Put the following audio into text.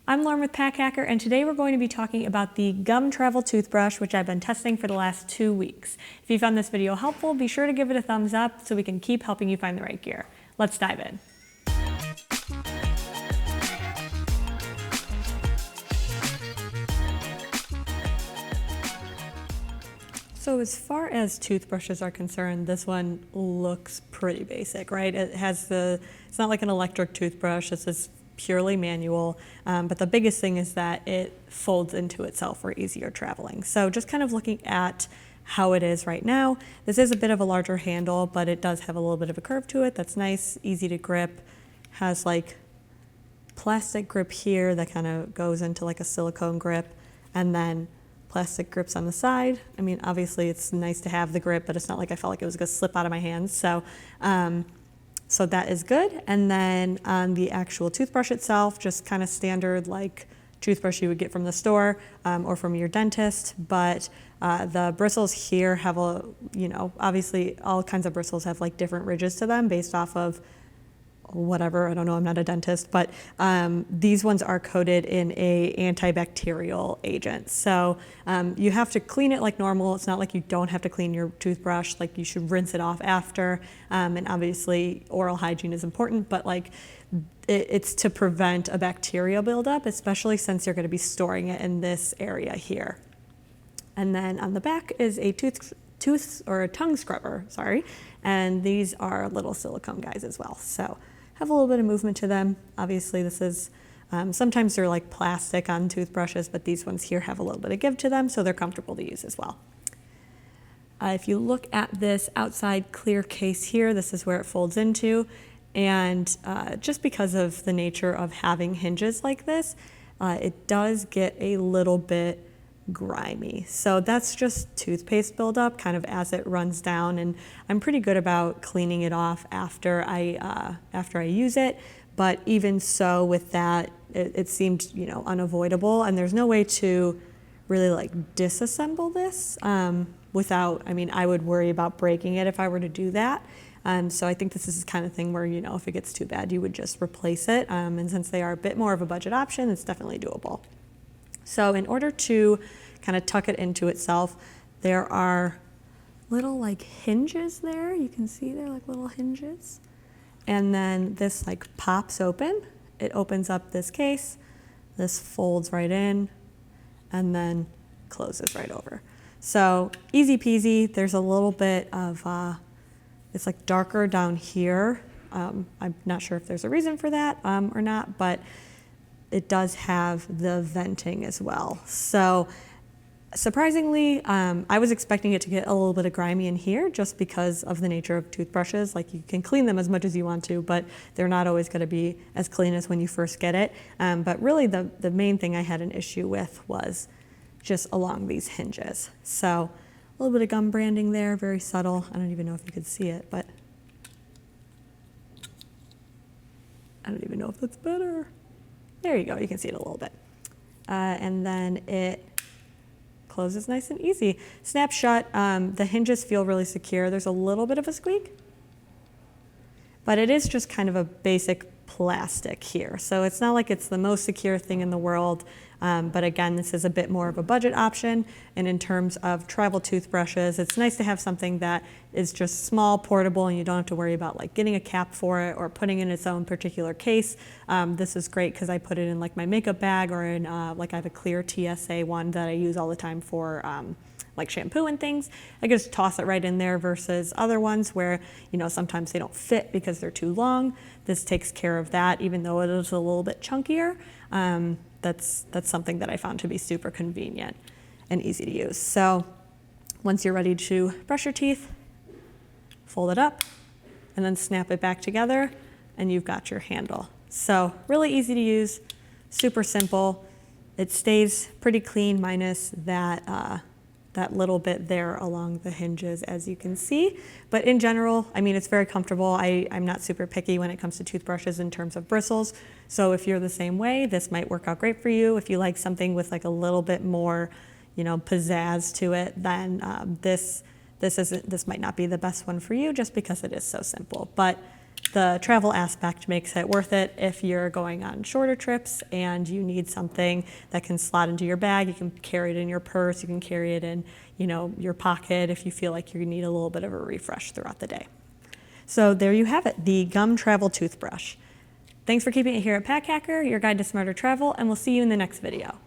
I'm Lauren with Pack Hacker, and today we're going to be talking about the gum travel toothbrush, which I've been testing for the last 2 weeks. If you found this video helpful, be sure to give it a thumbs up so we can keep helping you find the right gear. Let's dive in. So as far as toothbrushes are concerned, this one looks pretty basic, right? It's not like an electric toothbrush. This is purely manual, but the biggest thing is that it folds into itself for easier traveling. So just kind of looking at how it is right now, this is a bit of a larger handle, but it does have a little bit of a curve to it. That's nice, easy to grip, has like plastic grip here that kind of goes into like a silicone grip, and then plastic grips on the side. I mean, obviously it's nice to have the grip, but it's not like I felt like it was gonna slip out of my hands. So that is good. And then on the actual toothbrush itself, just kind of standard like toothbrush you would get from the store or from your dentist. But the bristles here have obviously all kinds of bristles have like different ridges to them based off of whatever, I don't know, I'm not a dentist, but these ones are coated in a antibacterial agent. So you have to clean it like normal. It's not like you don't have to clean your toothbrush, like you should rinse it off after. And obviously oral hygiene is important, but like it's to prevent a bacterial buildup, especially since you're gonna be storing it in this area here. And then on the back is a tongue scrubber, sorry. And these are little silicone guys as well. So have a little bit of movement to them. Obviously this is, sometimes they're like plastic on toothbrushes, but these ones here have a little bit of give to them, so they're comfortable to use as well. If you look at this outside clear case here, this is where it folds into. And just because of the nature of having hinges like this, it does get a little bit grimy. So that's just toothpaste buildup kind of as it runs down, and I'm pretty good about cleaning it off after I use it. But even so, with that, it seemed unavoidable, and there's no way to really like disassemble this without. I mean, I would worry about breaking it if I were to do that. So I think this is the kind of thing where if it gets too bad, you would just replace it. And since they are a bit more of a budget option, it's definitely doable. So in order to kind of tuck it into itself, there are little like hinges there. You can see they're like little hinges. And then this like pops open. It opens up this case. This folds right in and then closes right over. So easy peasy. There's a little bit of, it's like darker down here. I'm not sure if there's a reason for that or not, but it does have the venting as well. So surprisingly, I was expecting it to get a little bit of grimy in here just because of the nature of toothbrushes. Like you can clean them as much as you want to, but they're not always gonna be as clean as when you first get it. But really the main thing I had an issue with was just along these hinges. So a little bit of gum branding there, very subtle. I don't even know if you could see it, but I don't even know if that's better. There you go, you can see it a little bit. And then it closes nice and easy. Snap shut, the hinges feel really secure. There's a little bit of a squeak, but it is just kind of a basic plastic here. So it's not like it's the most secure thing in the world, but again, this is a bit more of a budget option. And in terms of travel toothbrushes, it's nice to have something that is just small, portable, and you don't have to worry about like getting a cap for it or putting in its own particular case. This is great because I put it in like my makeup bag or in like I have a clear TSA one that I use all the time for like shampoo and things. I just toss it right in there versus other ones where, sometimes they don't fit because they're too long. This takes care of that, even though it is a little bit chunkier. That's something that I found to be super convenient and easy to use. So once you're ready to brush your teeth, fold it up and then snap it back together and you've got your handle. So really easy to use, super simple. It stays pretty clean minus that little bit there along the hinges, as you can see. But in general, I mean, it's very comfortable. I'm not super picky when it comes to toothbrushes in terms of bristles. So if you're the same way, this might work out great for you. If you like something with like a little bit more, pizzazz to it, then this might not be the best one for you just because it is so simple. But the travel aspect makes it worth it. If you're going on shorter trips and you need something that can slot into your bag, you can carry it in your purse, you can carry it in, your pocket if you feel like you need a little bit of a refresh throughout the day. So there you have it, the Gum Travel Toothbrush. Thanks for keeping it here at Pack Hacker, your guide to smarter travel, and we'll see you in the next video.